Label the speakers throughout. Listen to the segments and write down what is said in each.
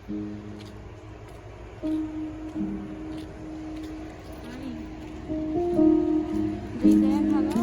Speaker 1: Jaden, hello.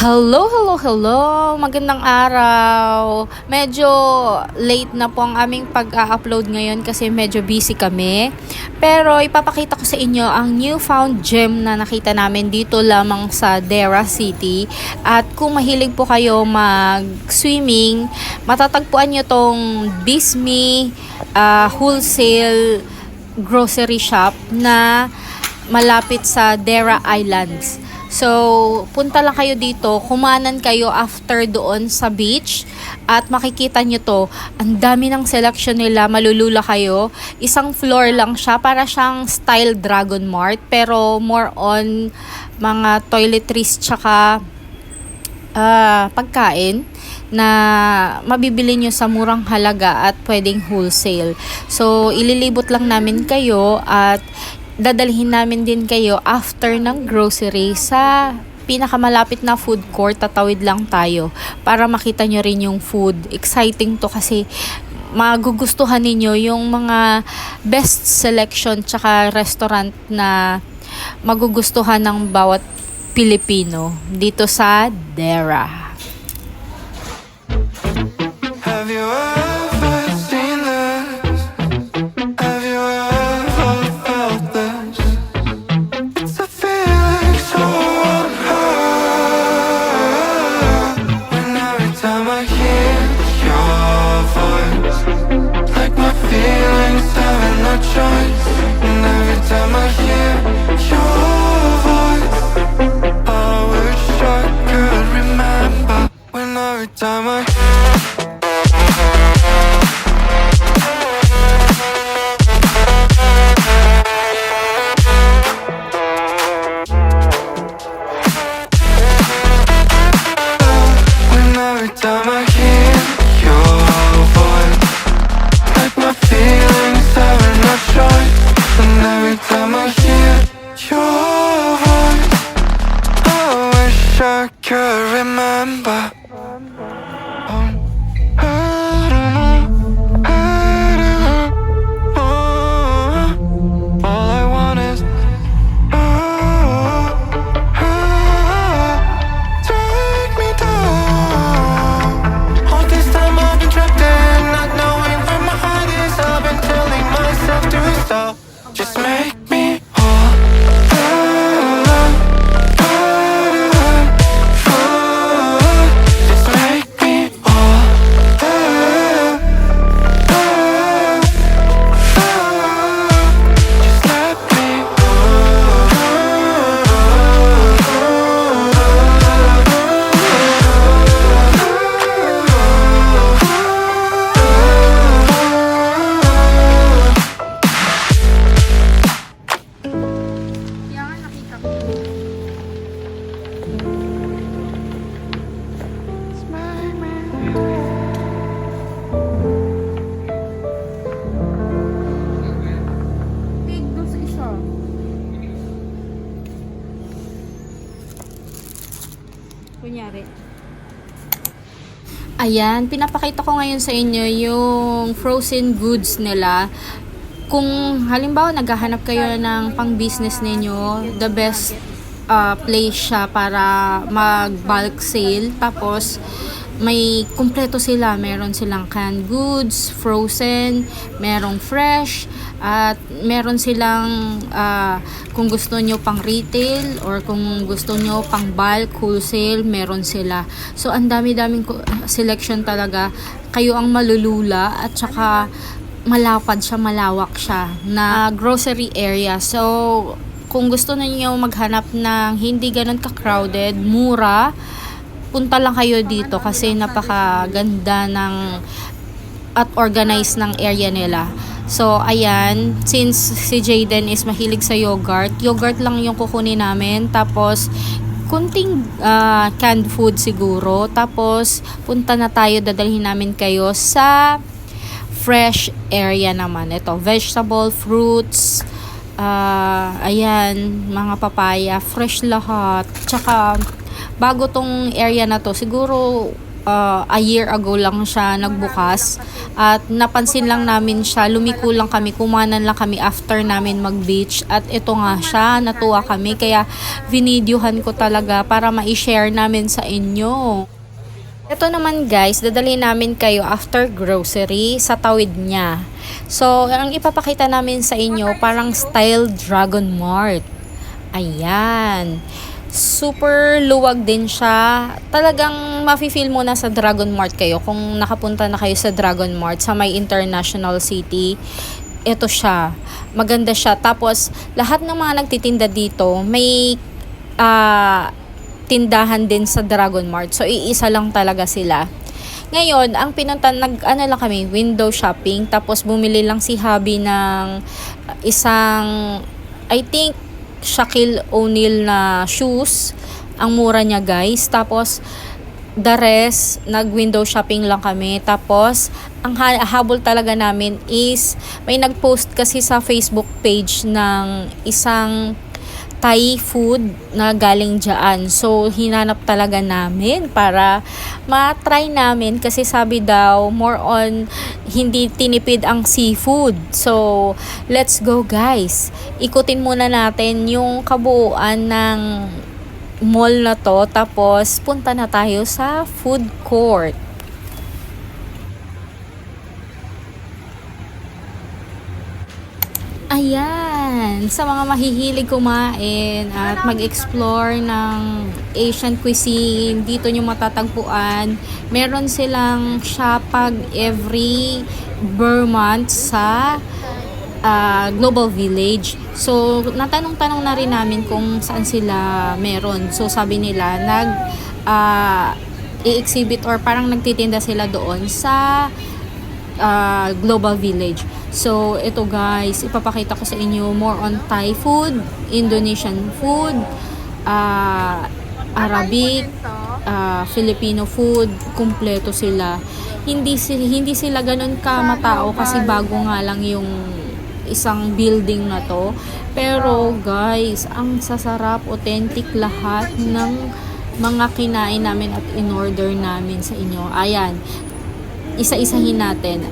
Speaker 1: Hello, hello, hello! Magandang araw! Medyo late na po ang aming pag-upload ngayon kasi medyo busy kami. Pero ipapakita ko sa inyo ang newfound gem na nakita namin dito lamang sa Dera City. At kung mahilig po kayo mag-swimming, matatagpuan nyo tong Bismi wholesale grocery shop na malapit sa Dera Islands. So, punta lang kayo dito, kumanan kayo after doon sa beach at makikita nyo to, ang dami ng selection nila, malulula kayo. Isang floor lang siya, para siyang style Dragon Mart, pero more on mga toiletries tsaka pagkain na mabibili nyo sa murang halaga at pwedeng wholesale. So, ililibot lang namin kayo at dadalhin namin din kayo after ng grocery sa pinakamalapit na food court. Tatawid lang tayo para makita nyo rin yung food. Exciting to kasi magugustuhan ninyo yung mga best selection tsaka restaurant na magugustuhan ng bawat Pilipino dito sa Dera.
Speaker 2: Have you ever seen this? Have you ever felt this? It's a feeling so unheard. When every time I hear your voice, like my feelings having no choice. And every time I hear your voice, I wish I could remember. When every time I every time I hear your voice, like my feelings having no choice. And every time I hear your voice, I wish I could remember. All I want is take me down. All this time I've been trapped in, not knowing where my heart is. I've been telling myself to stop. Just make me whole. Just make me whole. Just let me
Speaker 1: Kaya nga nakita ko. Big doon sa isa. Kunyari. Ayan, pinapakita ko ngayon sa inyo yung frozen goods nila. Kung halimbawa naghahanap kayo ng pang-business ninyo, the best place siya para mag-bulk sale. Tapos, may kumpleto sila. Meron silang canned goods, frozen, merong fresh, at meron silang kung gusto nyo pang retail or kung gusto nyo pang bulk, wholesale, meron sila. So, ang dami-daming selection talaga. Kayo ang malulula at saka malapad siya, malawak siya na grocery area. So, kung gusto niyo maghanap ng hindi ganun ka-crowded, mura, punta lang kayo dito kasi napakaganda ng at organized ng area nila. So, ayan, since si Jaden is mahilig sa yogurt lang yung kukunin namin. Tapos, kunting canned food siguro. Tapos, punta na tayo, dadalhin namin kayo sa fresh area naman. Ito, vegetable, fruits, ayan, mga papaya, fresh lahat. Tsaka, bago tong area na to, siguro a year ago lang siya nagbukas at napansin lang namin siya, lumiko lang kami, kumanan lang kami after namin mag-beach at ito nga siya, natuwa kami kaya vinidyohan ko talaga para ma-share namin sa inyo. Ito naman guys, dadalhin namin kayo after grocery sa tawid niya. So, ang ipapakita namin sa inyo, parang style Dragon Mart. Ayan. Super luwag din siya. Talagang mafe-feel mo na sa Dragon Mart kayo kung nakapunta na kayo sa Dragon Mart sa may International City. Ito siya. Maganda siya. Tapos, lahat ng mga nagtitinda dito, may tindahan din sa Dragon Mart. So, iisa lang talaga sila. Ngayon, ang pinunta, ano lang kami, window shopping. Tapos, bumili lang si Habi ng isang, I think, Shaquille O'Neal na shoes. Ang mura niya guys. Tapos, the rest, nag-window shopping lang kami. Tapos, ang habol talaga namin is, may nag-post kasi sa Facebook page ng isang Thai food na galing dyan. So, hinanap talaga namin para ma-try namin kasi sabi daw, more on hindi tinipid ang seafood. So, let's go guys. Ikutin muna natin yung kabuuan ng mall na to. Tapos, punta na tayo sa food court. Ayan, sa mga mahihilig kumain at mag-explore ng Asian cuisine, dito nyo matatagpuan. Meron silang Shapag every month sa Global Village. So, natanong-tanong na rin namin kung saan sila meron. So, sabi nila, i-exhibit or parang nagtitinda sila doon sa Global Village. So, ito guys, ipapakita ko sa inyo more on Thai food, Indonesian food, Arabic, Filipino food, kumpleto sila. Hindi sila ganun kamatao kasi bago nga lang yung isang building na to. Pero guys, ang sasarap, authentic lahat ng mga kinain namin at in-order namin sa inyo. Ayan, isa-isahin natin.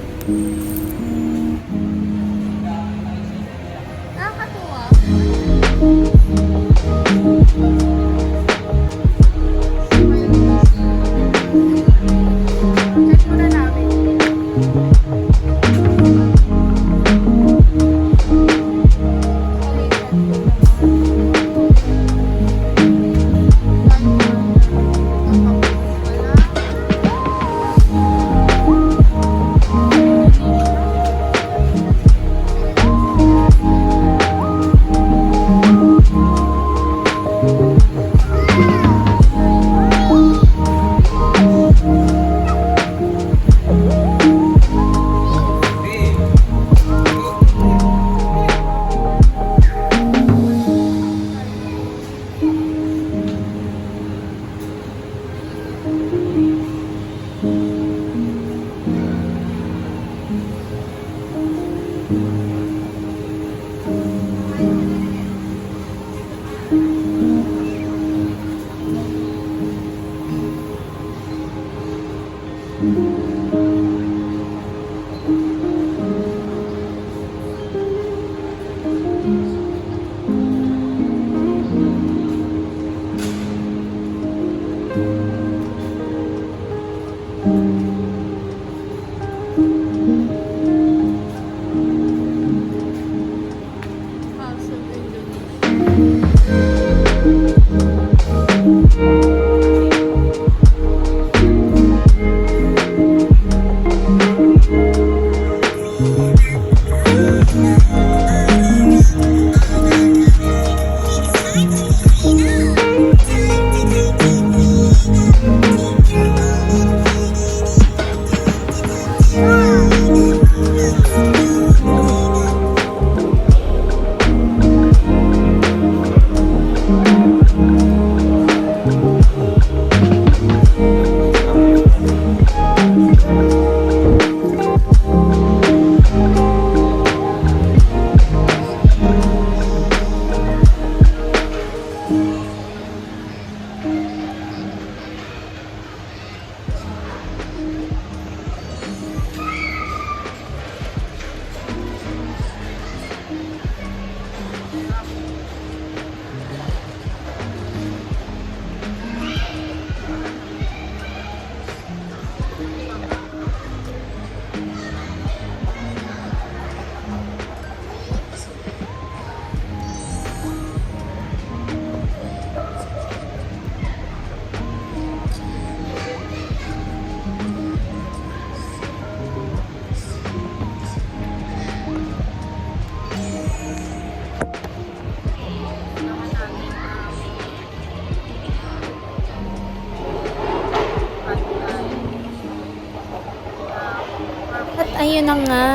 Speaker 1: ayun na nga,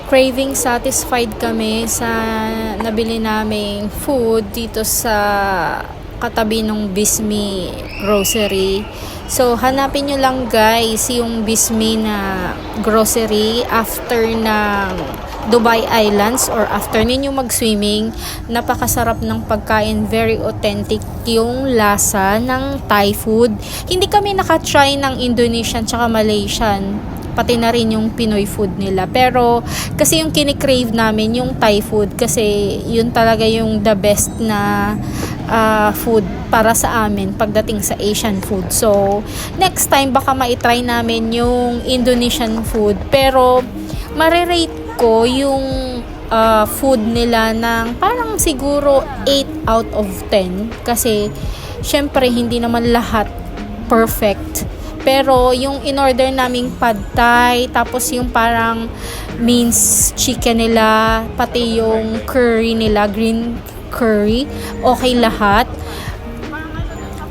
Speaker 1: craving satisfied kami sa nabili naming food dito sa katabi ng Bismi Grocery. So, hanapin nyo lang guys yung Bismi na grocery after ng Dubai Islands or after ninyo mag-swimming. Napakasarap ng pagkain, very authentic yung lasa ng Thai food. Hindi kami nakatry ng Indonesian tsaka Malaysian, pati na rin yung Pinoy food nila. Pero kasi yung kinikrave namin yung Thai food kasi yun talaga yung the best na food para sa amin pagdating sa Asian food. So next time baka maitry namin yung Indonesian food, pero marirate ko yung food nila ng parang siguro 8 out of 10 kasi syempre hindi naman lahat perfect. Pero yung in-order naming pad thai, tapos yung parang minced chicken nila, pati yung curry nila, green curry, okay lahat.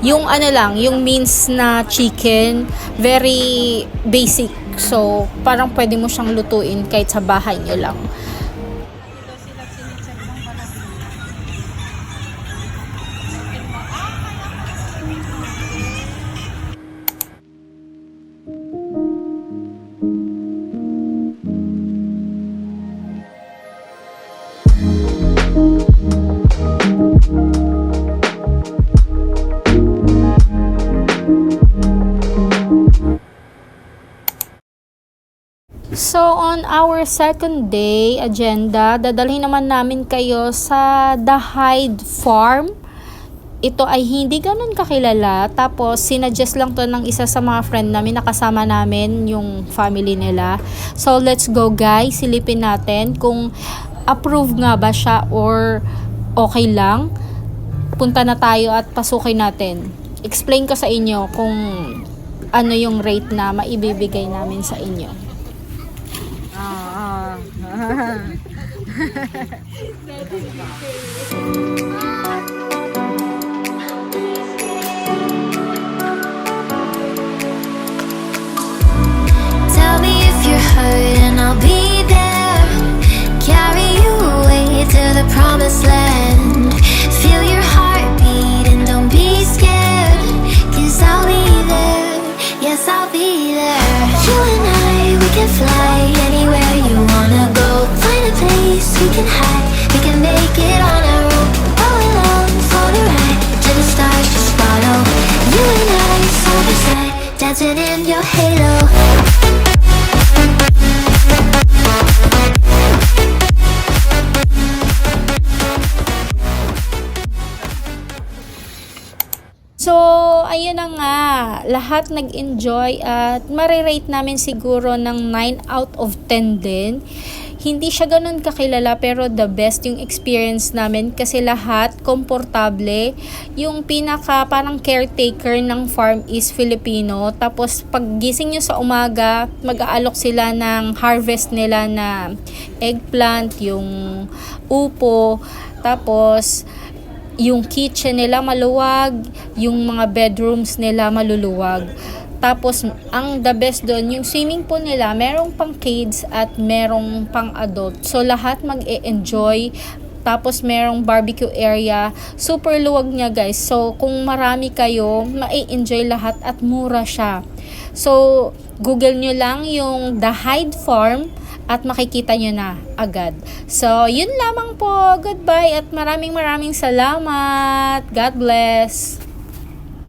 Speaker 1: Yung ano lang, yung minced na chicken, very basic. So, parang pwede mo siyang lutuin kahit sa bahay nyo lang. So, on our second day agenda, dadalhin naman namin kayo sa The Hyde Farm. Ito ay hindi ganun kakilala. Tapos, sinuggest lang to ng isa sa mga friend namin, nakasama namin yung family nila. So, let's go guys. Silipin natin kung approve nga ba siya or okay lang. Punta na tayo at pasukin natin. Explain ko sa inyo kung ano yung rate na maibibigay namin sa inyo.
Speaker 3: Tell me if you're hurt and I'll be there. Carry you away to the promised land. Feel your heartbeat and don't be scared, 'cause I'll be there. Yes, I'll be there. You and I, we can fly anywhere you wanna go. Find a place we can hide. We can make it on our own. Go along for the ride to the stars, just follow. You and I, side by side, dancing in your halo.
Speaker 1: So, ayun na nga, lahat nag-enjoy at marirate namin siguro ng 9 out of 10 din. Hindi siya ganun kakilala pero the best yung experience namin kasi lahat komportable. Yung pinaka parang caretaker ng farm is Filipino. Tapos pag gising nyo sa umaga, mag-aalok sila ng harvest nila na eggplant, yung upo, tapos yung kitchen nila maluwag, yung mga bedrooms nila maluluwag. Tapos, ang the best doon, yung swimming pool nila, merong pang kids at merong pang adult. So, lahat mag-e-enjoy. Tapos, merong barbecue area. Super luwag niya, guys. So, kung marami kayo, ma-e-enjoy lahat at mura siya. So, Google nyo lang yung The Hyde Farm at makikita nyo na agad. So, yun lamang po. Goodbye at maraming salamat. God bless.